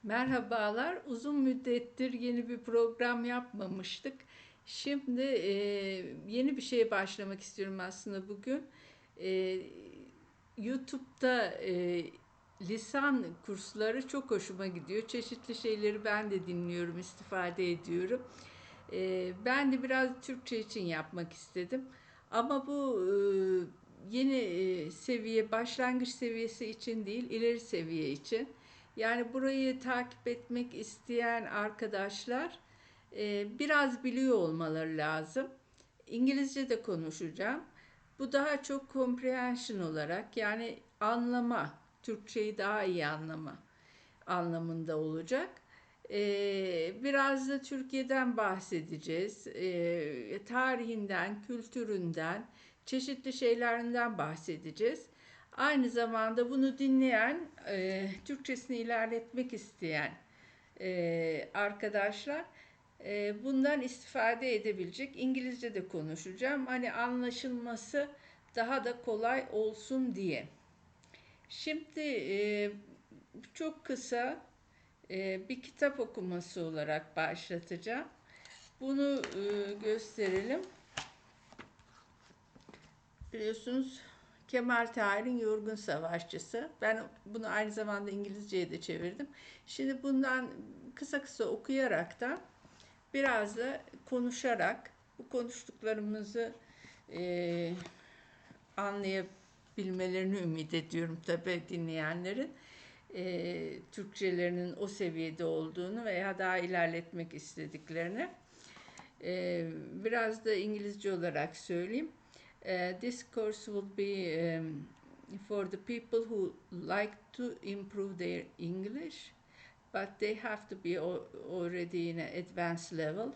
Merhabalar. Uzun müddettir yeni bir program yapmamıştık. Şimdi yeni bir şeye başlamak istiyorum aslında bugün. E, YouTube'da lisan kursları çok hoşuma gidiyor. Çeşitli şeyleri ben de dinliyorum, istifade ediyorum. Ben de biraz Türkçe için yapmak istedim. Ama bu yeni seviye, başlangıç seviyesi için değil, ileri seviye için. Yani burayı takip etmek isteyen arkadaşlar biraz biliyor olmaları lazım. İngilizce de konuşacağım. Bu daha çok comprehension olarak yani anlama, Türkçeyi daha iyi anlama anlamında olacak. Biraz da Türkiye'den bahsedeceğiz. Tarihinden, kültüründen, çeşitli şeylerinden bahsedeceğiz. Aynı zamanda bunu dinleyen, Türkçesini ilerletmek isteyen arkadaşlar bundan istifade edebilecek. İngilizce de konuşacağım. Hani anlaşılması daha da kolay olsun diye. Şimdi çok kısa bir kitap okuması olarak başlatacağım. Bunu gösterelim. Biliyorsunuz Kemal Tahir'in Yorgun Savaşçısı. Ben bunu aynı zamanda İngilizceye de çevirdim. Şimdi bundan kısa kısa okuyarak da biraz da konuşarak bu konuştuklarımızı e, anlayabilmelerini ümit ediyorum tabii dinleyenlerin. Türkçelerinin o seviyede olduğunu veya daha ilerletmek istediklerini. Biraz da İngilizce olarak söyleyeyim. This course will be for the people who like to improve their English, but they have to be already in an advanced level.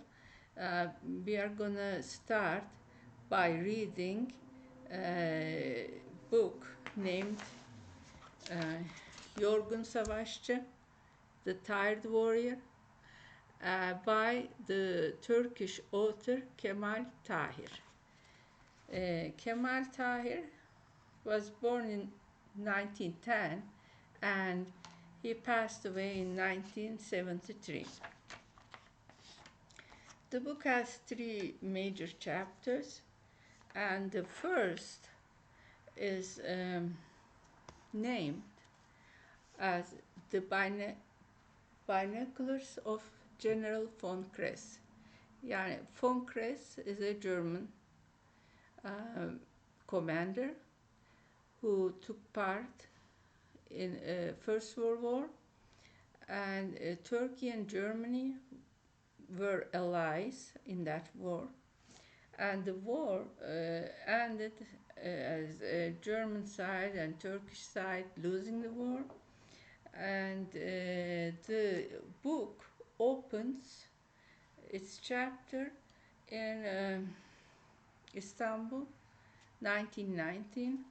We are gonna start by reading a book named uh, Yorgun Savaşçı, The Tired Warrior, by the Turkish author Kemal Tahir. Kemal Tahir was born in 1910 and he passed away in 1973. The book has three major chapters, and the first is named as the Binoculars of General von Kress. Yani von Kress is a German commander who took part in First World War, and Turkey and Germany were allies in that war. And the war ended as German side and Turkish side losing the war. And the book opens its chapter in Istanbul, 1919,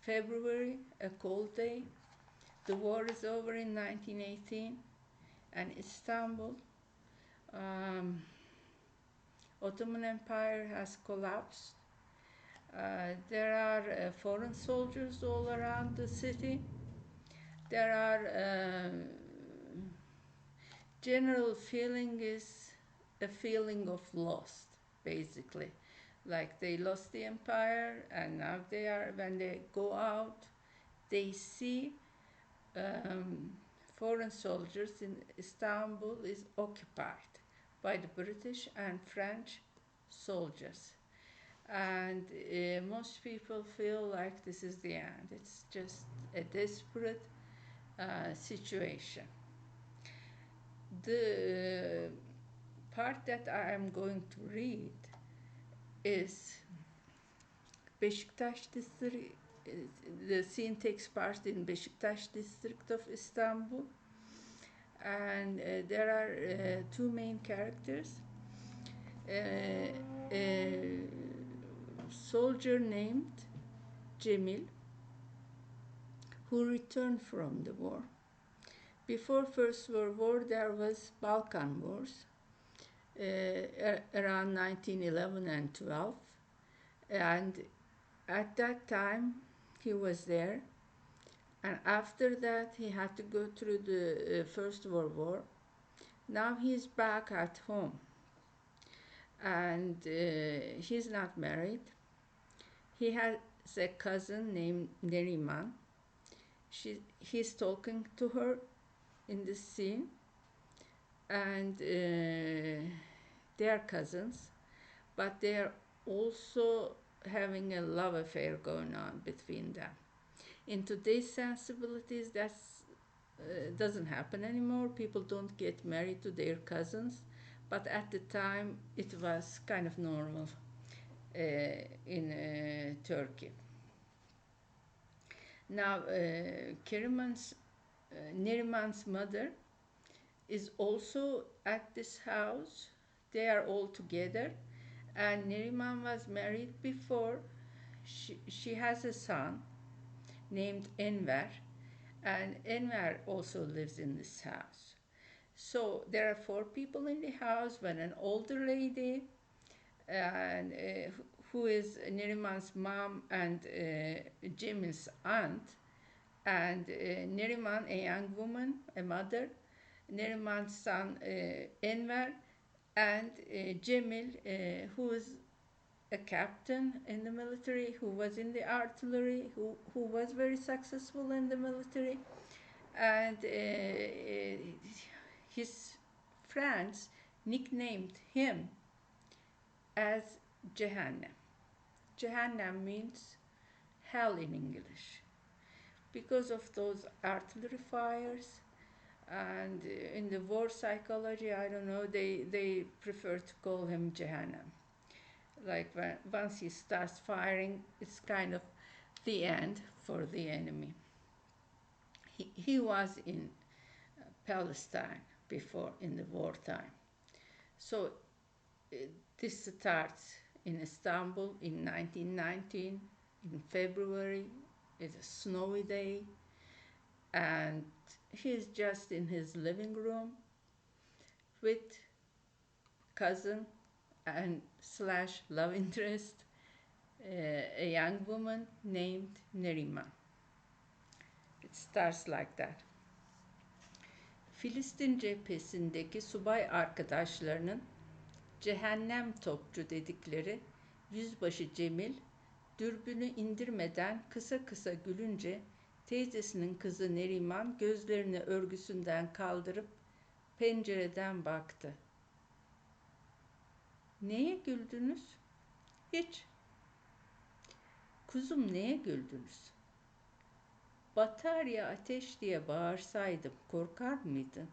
February, a cold day. The war is over in 1918, and Istanbul, Ottoman Empire has collapsed. There are foreign soldiers all around the city. There are general feeling is a feeling of lost, basically. Like they lost the empire, and now they are, when they go out, they see foreign soldiers in Istanbul is occupied by the British and French soldiers. And most people feel like this is the end. It's just a desperate situation. The part that I am going to read is Beşiktaş district. The scene takes part in Beşiktaş district of Istanbul, and there are two main characters. A soldier named Cemil, who returned from the war. Before First World War, there was Balkan Wars around 1911 and 12, and at that time he was there And after that, he had to go through the First World War. Now he's back at home, and he's not married. He has a cousin named Neriman. He's talking to her in this scene, and they are cousins, but they are also having a love affair going on between them. In today's sensibilities, that doesn't happen anymore. People don't get married to their cousins, but at the time it was kind of normal in Turkey. Now, Neriman's mother is also at this house. They are all together, and Neriman was married before. She has a son named Enver, and Enver also lives in this house. So there are 4 people in the house, but an older lady, and who is Neriman's mom and Cemil's aunt, and Neriman, a young woman, a mother, Neriman's son Enver, and Cemil, who is a captain in the military, who was in the artillery, who was very successful in the military, and his friends nicknamed him as Cehennem. Cehennem means hell in English, because of those artillery fires. And in the war psychology, I don't know, they prefer to call him Cehennem. Like once he starts firing, it's kind of the end for the enemy. He was in Palestine before, in the wartime. So this starts in Istanbul in 1919, in February. It's a snowy day, and he's just in his living room with cousin and slash love interest, a young woman named Neriman. It starts like that. Filistin cephesindeki subay arkadaşlarının cehennem topçu dedikleri yüzbaşı Cemil, dürbünü indirmeden kısa kısa gülünce teyzesinin kızı Neriman gözlerini örgüsünden kaldırıp pencereden baktı. Neye güldünüz? Hiç. Kuzum, neye güldünüz? Batarya ateş diye bağırsaydım korkar mıydın?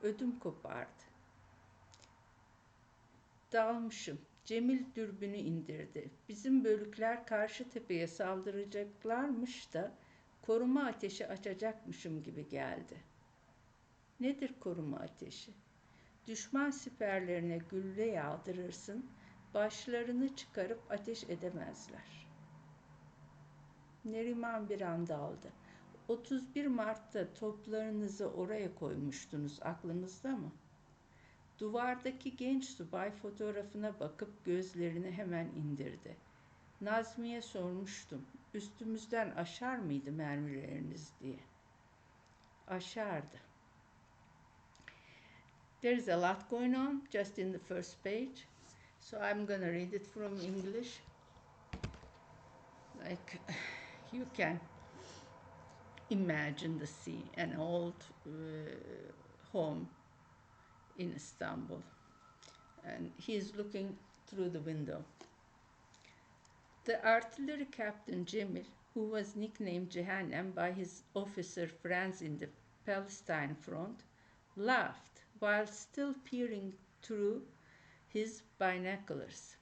Ödüm kopardı. Dalmışım. Cemil dürbünü indirdi. Bizim bölükler karşı tepeye saldıracaklarmış da koruma ateşi açacakmışım gibi geldi. Nedir koruma ateşi? Düşman siperlerine gülle yağdırırsın, başlarını çıkarıp ateş edemezler. Neriman bir anda aldı. 31 Mart'ta toplarınızı oraya koymuştunuz, aklınızda mı? Duvardaki genç subay fotoğrafına bakıp gözlerini hemen indirdi. Nazmi'ye sormuştum, üstümüzden aşar mıydı mermileriniz diye. Aşardı. There's a lot going on just in the first page, so I'm gonna read it from English. Like, you can imagine the scene, an old home in Istanbul, and he's looking through the window. The artillery captain Cemil, who was nicknamed Cehennem by his officer friends in the Palestine front, laughed while still peering through his binoculars.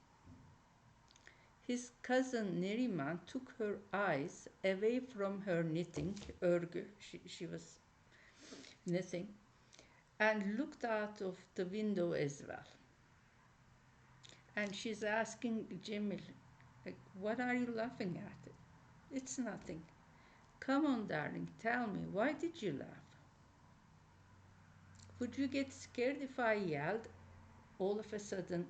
His cousin Neriman took her eyes away from her knitting, örgü, she was knitting, and looked out of the window as well. And she's asking Cemil, like, what are you laughing at? It's nothing. Come on, darling, tell me, why did you laugh? Would you get scared if I yelled all of a sudden,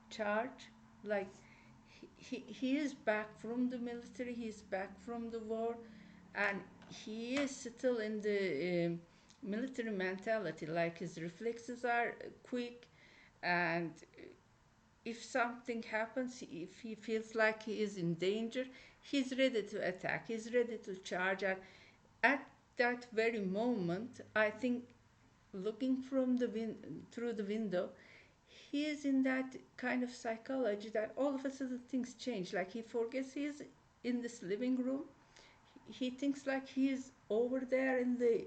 charge? Like, he is back from the military, he's back from the war, and he is still in the military mentality, like his reflexes are quick, and if something happens, if he feels like he is in danger, he's ready to attack, he's ready to charge. And at that very moment, I think, looking from the through the window, he is in that kind of psychology that all of a sudden things change. Like he forgets he is in this living room. He thinks like he is over there in the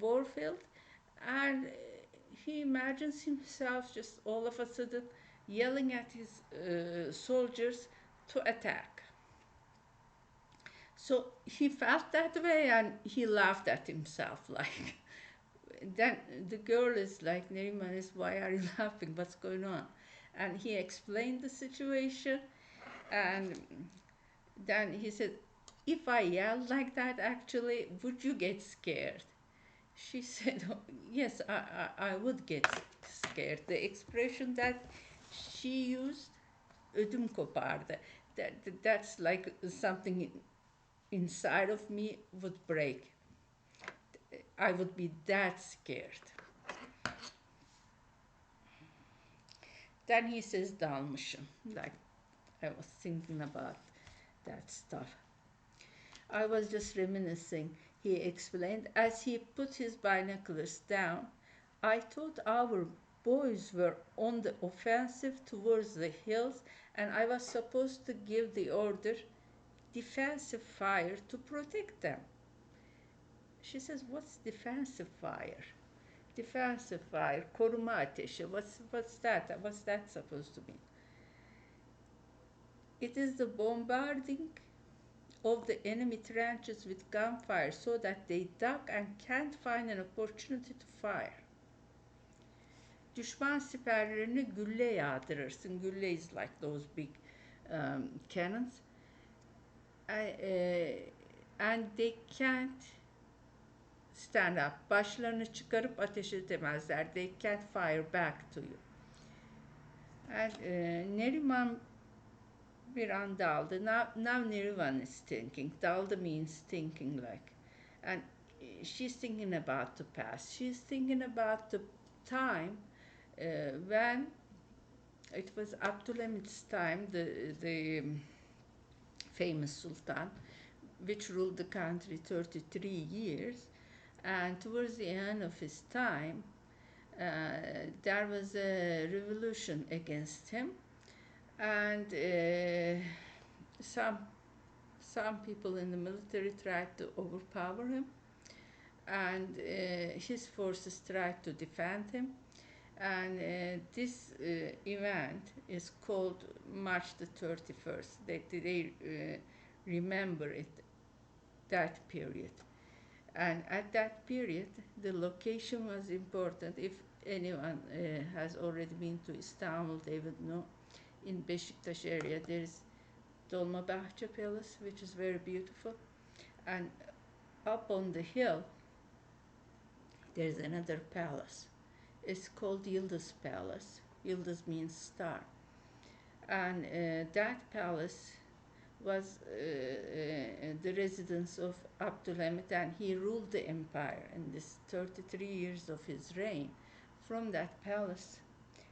warfield, and he imagines himself just all of a sudden yelling at his soldiers to attack. So he felt that way and he laughed at himself. Like, then the girl is like, Neriman is, why are you laughing? What's going on? And he explained the situation, and then he said, if I yelled like that, actually, would you get scared? She said, oh, yes, I would get scared. The expression that she used, ödüm kopardı. That's like something inside of me would break. I would be that scared. Then he says, dalmışım. Like, I was thinking about that stuff. I was just reminiscing, he explained, as he put his binoculars down. I thought our boys were on the offensive towards the hills, and I was supposed to give the order, defensive fire, to protect them. She says, what's defensive fire? Defensive fire, koruma ateşi. What's that? What's that supposed to mean? It is the bombarding of the enemy trenches with gunfire so that they duck and can't find an opportunity to fire. Düşman siperlerine gülle yağdırırsın. Gülle is like those big cannons. And they can't stand up. Başlarını çıkarıp ateş edemezler. They can't fire back to you. And Neriman bir an daldı. Now Neriman is thinking. Daldı means thinking like. And she's thinking about the past. She's thinking about the time when it was Abdülhamit's time, the famous Sultan, which ruled the country 33 years. And towards the end of his time, there was a revolution against him, and some people in the military tried to overpower him, and his forces tried to defend him. And this event is called March the 31st. They remember it, that period. And at that period, the location was important. If anyone has already been to Istanbul, they would know. In Beşiktaş area, there is Dolmabahçe Palace, which is very beautiful. And up on the hill, there's another palace. It's called Yıldız Palace. Yıldız means star. And that palace was the residence of Abdülhamit, and he ruled the empire in this 33 years of his reign from that palace.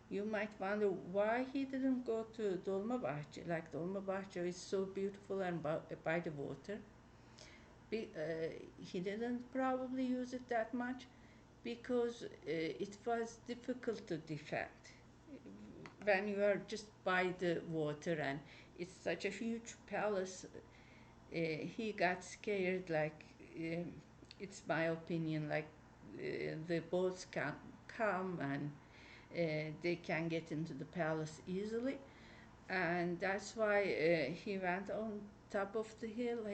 You might wonder why he didn't go to Dolmabahçe. Like, Dolmabahçe is so beautiful and by the water. He didn't probably use it that much because it was difficult to defend when you are just by the water, and it's such a huge palace. He got scared, like, it's my opinion, like the boats can come and they can get into the palace easily, and that's why he went on top of the hill.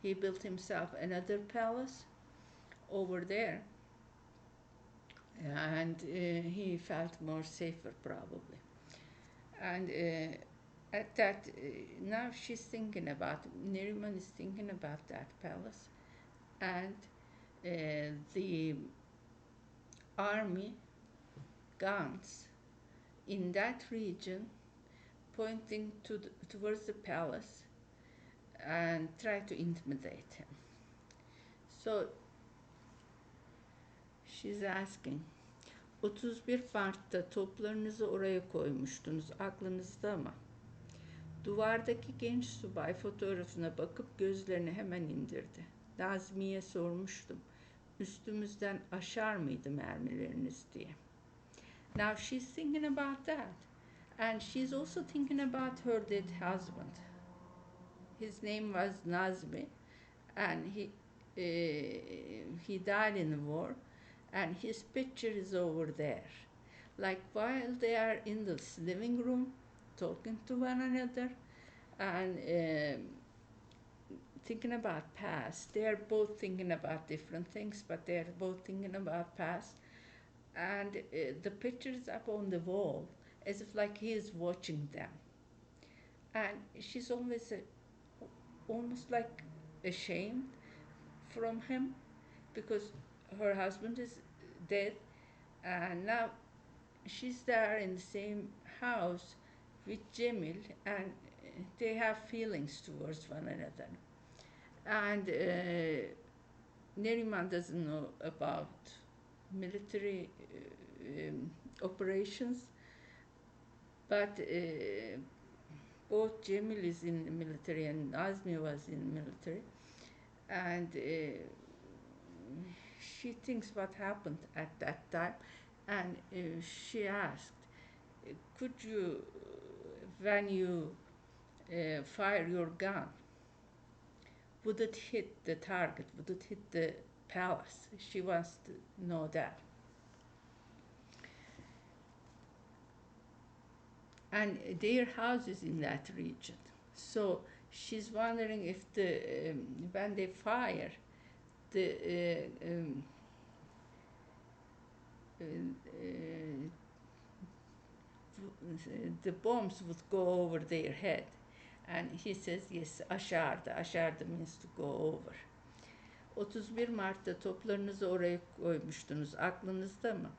He built himself another palace over there, and he felt more safer probably. And at that, now she's thinking about, Neriman is thinking about that palace, and the army guns in that region pointing towards the palace, and try to intimidate him. So she's asking, 31 Mart'ta toplarınızı oraya koymuştunuz, aklınızda mı? Duvardaki genç subay fotoğrafına bakıp gözlerini hemen indirdi. Nazmi'ye sormuştum, üstümüzden aşar mıydı mermileriniz diye. Now she's thinking about that. And she's also thinking about her dead husband. His name was Nazmi, and he died in the war, and his picture is over there. Like while they are in this living room, talking to one another, and thinking about past. They are both thinking about different things, but they are both thinking about past. And the picture is up on the wall, as if like he is watching them. And she's always almost like ashamed from him because her husband is dead, and now she's there in the same house with Cemil, and they have feelings towards one another. And Neriman doesn't know about military operations, but both Cemil is in the military and Nazmi was in the military, and she thinks what happened at that time, and she asked, could you, when you fire your gun, would it hit the target, would it hit the palace? She wants to know that. And their house is in that region, so she's wondering if the when they fire, the bombs would go over their head. And he says yes, aşardı. Aşardı means to go over. 31 Mart'ta toplarınızı oraya koymuştunuz, aklınızda mı?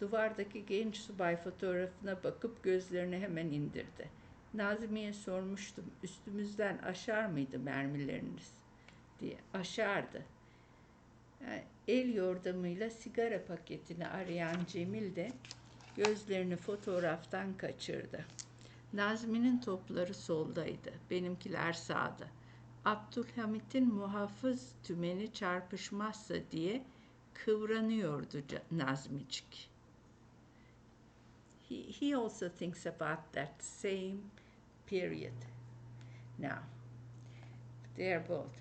Duvardaki genç subay fotoğrafına bakıp gözlerini hemen indirdi. Nazmi'ye sormuştum, üstümüzden aşar mıydı mermileriniz diye. Aşardı. Yani el yordamıyla sigara paketini arayan Cemil de gözlerini fotoğraftan kaçırdı. Nazmi'nin topları soldaydı, benimkiler sağda. Abdülhamit'in muhafız tümeni çarpışmazsa diye kıvranıyordu Nazmicik. He also thinks about that same period. Now, they are both.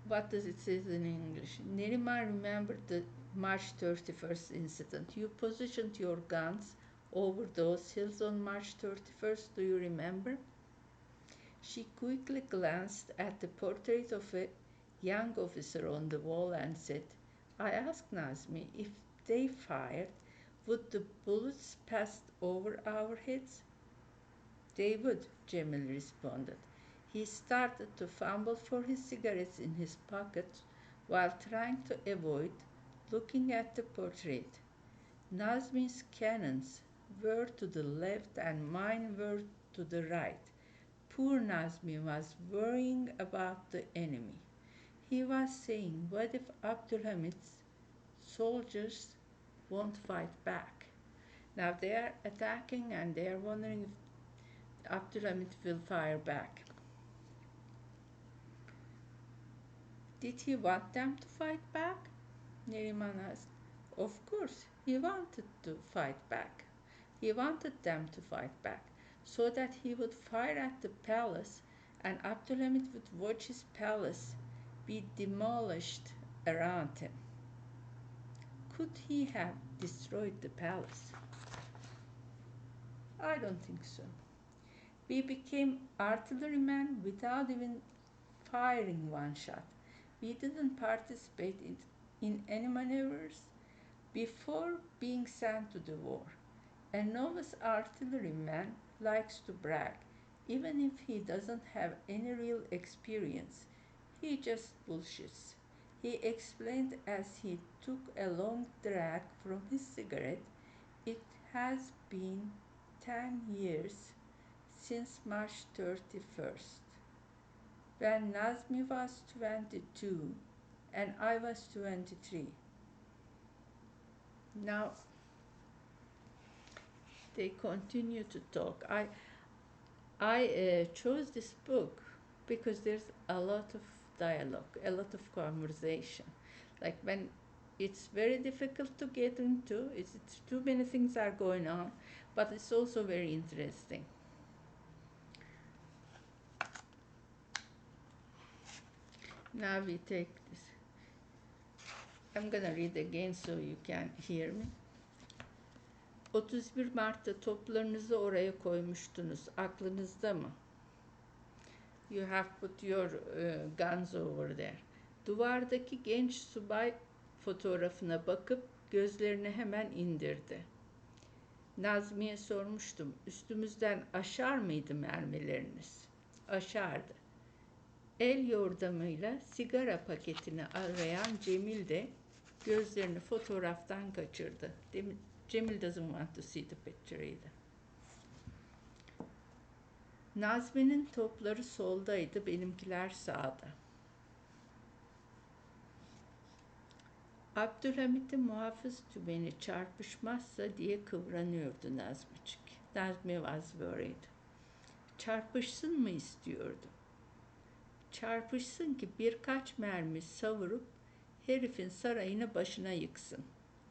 What does it say in English? Neriman remembered the March 31st incident. You positioned your guns over those hills on March 31st, do you remember? She quickly glanced at the portrait of a young officer on the wall and said, I asked Nazmi, if they fired, would the bullets pass over our heads? They would, Cemil responded. He started to fumble for his cigarettes in his pocket while trying to avoid looking at the portrait. Nazmi's cannons were to the left and mine were to the right. Poor Nazmi was worrying about the enemy. He was saying, what if Abdülhamit's soldiers won't fight back? Now they are attacking and they are wondering if Abdülhamit will fire back. Did he want them to fight back? Neriman asked. Of course, he wanted to fight back. He wanted them to fight back, so that he would fire at the palace and Abdülhamit would watch his palace be demolished around him. Could he have destroyed the palace? I don't think so. We became artillerymen without even firing one shot. We didn't participate in any maneuvers before being sent to the war. A novice artilleryman likes to brag, even if he doesn't have any real experience. He just bullshits. He explained as he took a long drag from his cigarette. It has been 10 years since March 31st, when Nazmi was 22 and I was 23. Now, they continue to talk. I chose this book because there's a lot of dialogue, a lot of conversation. Like when it's very difficult to get into, it's too many things are going on, but it's also very interesting. Now we take this. I'm gonna read again so you can hear me. 31 Mart'ta toplarınızı oraya koymuştunuz. Aklınızda mı? You have put your guns over there. Duvardaki genç subay fotoğrafına bakıp gözlerini hemen indirdi. Nazmi'ye sormuştum. Üstümüzden aşar mıydı mermileriniz? Aşardı. El yordamıyla sigara paketini arayan Cemil de gözlerini fotoğraftan kaçırdı. Cemil doesn't want to see the picture either. Nazmi'nin topları soldaydı, benimkiler sağda. Abdülhamit'in muhafız tümeni çarpışmazsa diye kıvranıyordu Nazmicik. Nazmi was worried. Çarpışsın mı istiyordu? Çarpışsın ki birkaç mermi savurup herifin sarayını başına yıksın.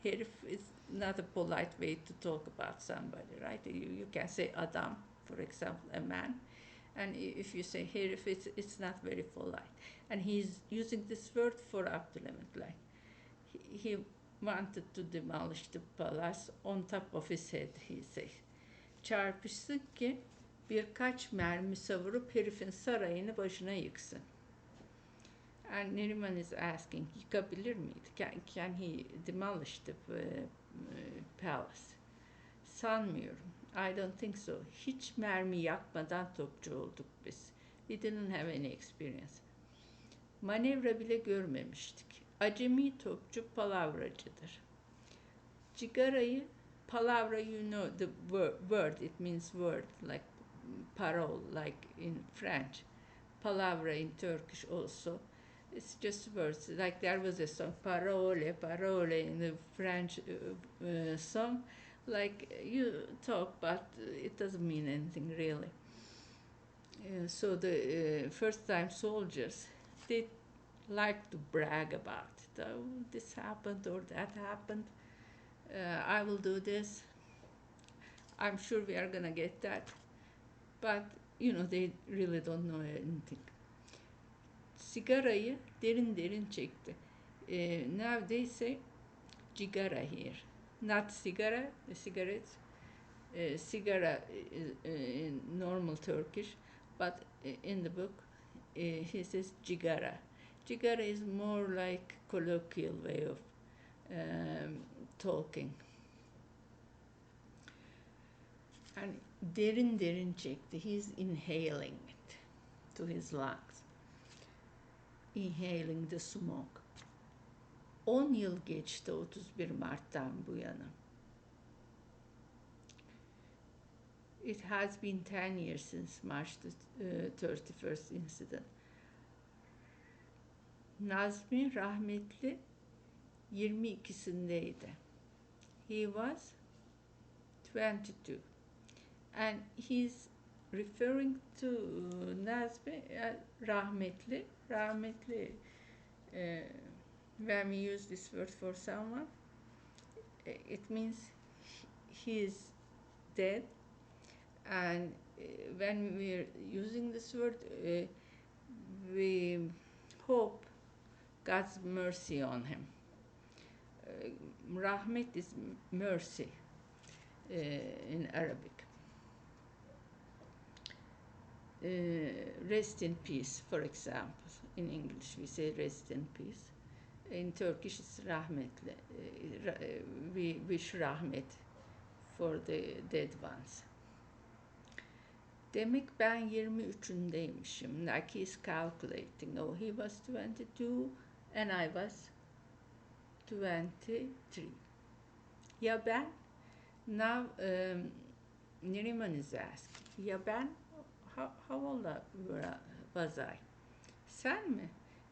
Herif is not a polite way to talk about somebody, right? You can say adam, for example, a man. And if you say herif, it's not very polite. And he's using this word for Abdülhamit, like he wanted to demolish the palace on top of his head, he says. Çarpışsın ki birkaç mermi savurup herifin sarayını başına yıksın. And Neriman is asking, yıkabilir miydi? Can he demolish the palace? Sanmıyorum. I don't think so. Hiç mermi yakmadan topçu olduk biz. We didn't have any experience. Manevra bile görmemiştik. Acemi topçu palavracıdır. Cigarayı, palavra, you know the word, it means word, like parole, like in French. Palavra in Turkish also. It's just words. Like there was a song, parole, parole, in the French song. Like you talk, but it doesn't mean anything really. So the first-time soldiers, they like to brag about it. Oh, this happened or that happened. I will do this. I'm sure we are gonna get that. But, you know, they really don't know anything. Sigarayı derin derin çekti. Now they say cigara here. Not sigara, cigarettes. Sigara in normal Turkish, but in the book he says cigara. Cigara is more like colloquial way of talking. And derin derin çekti. He's inhaling it to his lungs. Inhaling the smoke. 10 yıl geçti 31 Mart'tan bu yana. It has been 10 years since March the 31st incident. Nazmi rahmetli 22'sindeydi. He was 22. And he's referring to Nazmi rahmetli. Rahmetli, when we use this word for someone, it means he is dead. And when we're using this word, we hope God's mercy on him. Rahmet is mercy in Arabic. Rest in peace, for example. In English we say rest in peace. In Turkish it's rahmetli. We wish rahmet for the dead ones. Demek ben 23'ündeymişim. Like he's calculating. Oh, he was 22 and I was 23. Ya ben? Now Neriman is asking. Ya ben How old was I? Sen mi?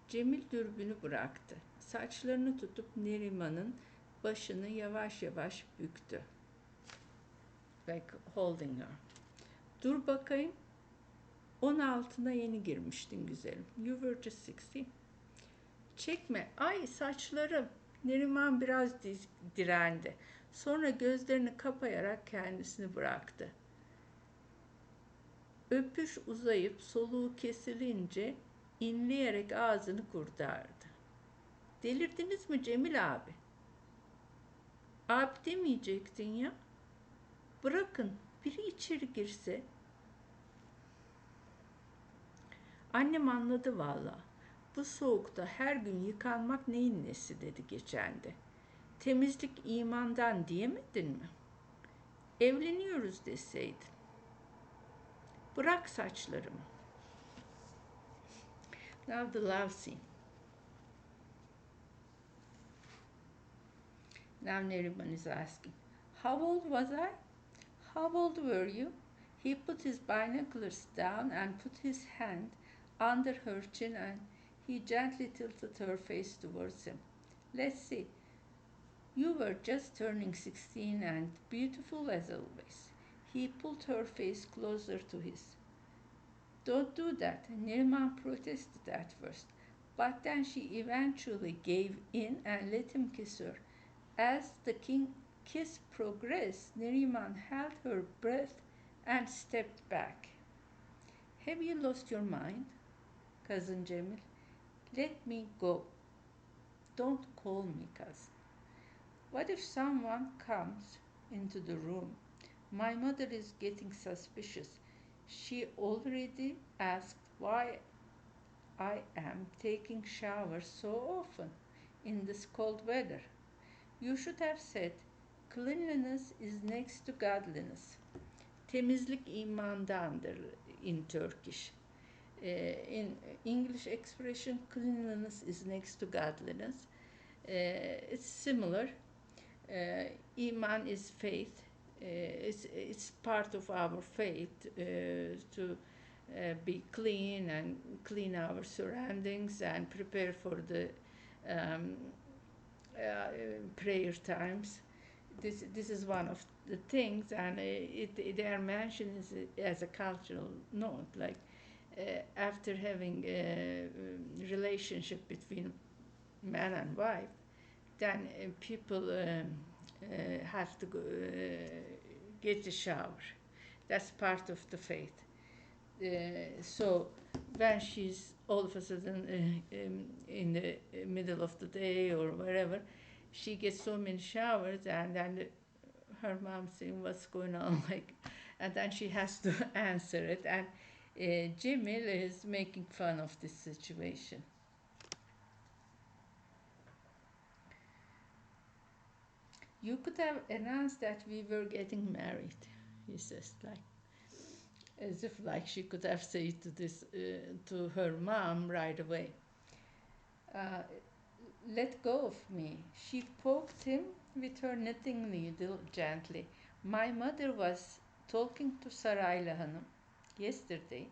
Cemil dürbünü bıraktı. Saçlarını tutup Neriman'ın başını yavaş yavaş büktü. Like holding her. Dur bakayım. 16'na yeni girmiştin güzelim. You were just 16. Çekme. Ay saçlarım. Neriman biraz direndi. Sonra gözlerini kapayarak kendisini bıraktı. Öpüş uzayıp soluğu kesilince inleyerek ağzını kurtardı. Delirdiniz mi Cemil abi? Abi demeyecektin ya. Bırakın biri içeri girse. Annem anladı valla. Bu soğukta her gün yıkanmak neyin nesi dedi geçen de. Temizlik imandan diyemedin mi? Evleniyoruz deseydin. Bırak saçlarımı. Now the love scene. Now Neriman is asking, how old was I? How old were you? He put his binoculars down and put his hand under her chin and he gently tilted her face towards him. Let's see. You were just turning 16 and beautiful as always. He pulled her face closer to his. Don't do that, Neriman protested at first, but then she eventually gave in and let him kiss her. As the kiss progressed, Neriman held her breath and stepped back. Have you lost your mind, cousin Cemil? Let me go. Don't call me cousin. What if someone comes into the room? My mother is getting suspicious. She already asked why I am taking showers so often in this cold weather. You should have said, cleanliness is next to godliness. Temizlik imandandır in Turkish. In English expression, cleanliness is next to godliness. It's similar. Iman is faith. It's part of our faith to be clean and clean our surroundings and prepare for the prayer times. This is one of the things, and they are mentioned as a cultural note, like after having a relationship between man and wife, then people have to go, get a shower. That's part of the faith. So when she's all of a sudden in the middle of the day or wherever, she gets so many showers, and then her mom saying what's going on, like, and then she has to answer it, and Cemil is making fun of this situation. You could have announced that we were getting married, he says, like as if like she could have said to this to her mom right away. Let go of me. She poked him with her knitting needle gently. My mother was talking to Sarayla Hanım yesterday.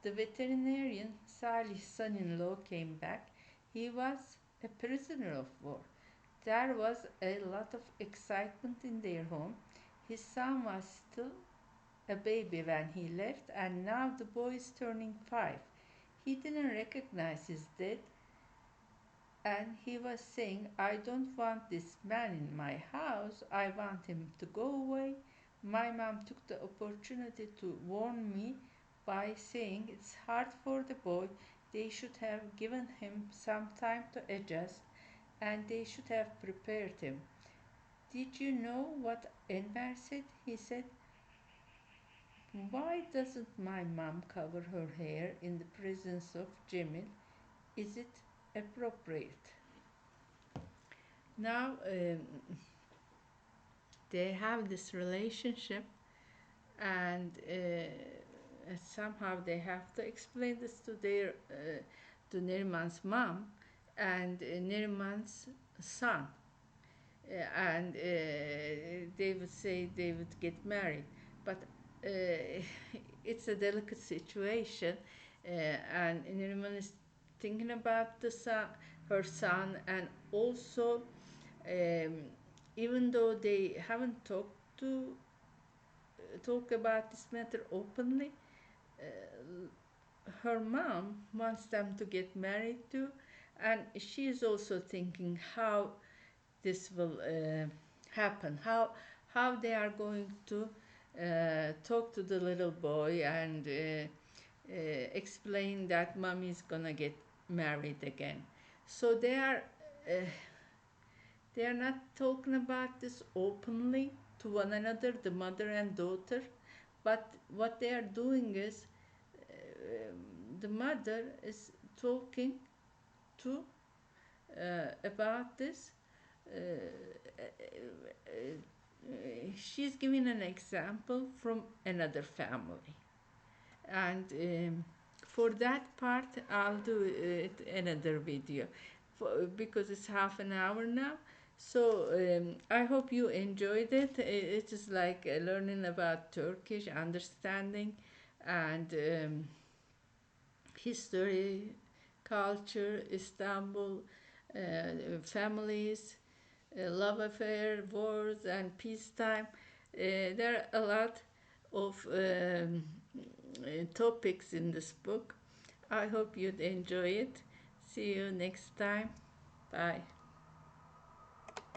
The veterinarian, Salih's son-in-law, came back. He was a prisoner of war. There was a lot of excitement in their home. His son was still a baby when he left, and now the boy is turning 5. He didn't recognize his dad, and he was saying, I don't want this man in my house. I want him to go away. My mom took the opportunity to warn me by saying it's hard for the boy. They should have given him some time to adjust, and they should have prepared him. Did you know what Enver said? He said, why doesn't my mom cover her hair in the presence of Cemil? Is it appropriate? Now they have this relationship, and somehow they have to explain this to their to Neriman's mom and Neriman's son, and they would say they would get married, but it's a delicate situation, and Neriman is thinking about her son, and also, um, even though they haven't talk about this matter openly, uh, her mom wants them to get married too, and she is also thinking how this will happen, how they are going to talk to the little boy and explain that mommy is gonna get married again. So they are not talking about this openly to one another, the mother and daughter, but what they are doing is the mother is talking to about this. She's giving an example from another family, and for that part I'll do it another video because it's half an hour now. So I hope you enjoyed it. It is like learning about Turkish, understanding, and history, culture, Istanbul, families, love affair, wars, and peacetime. There are a lot of topics in this book. I hope you'd enjoy it. See you next time. Bye.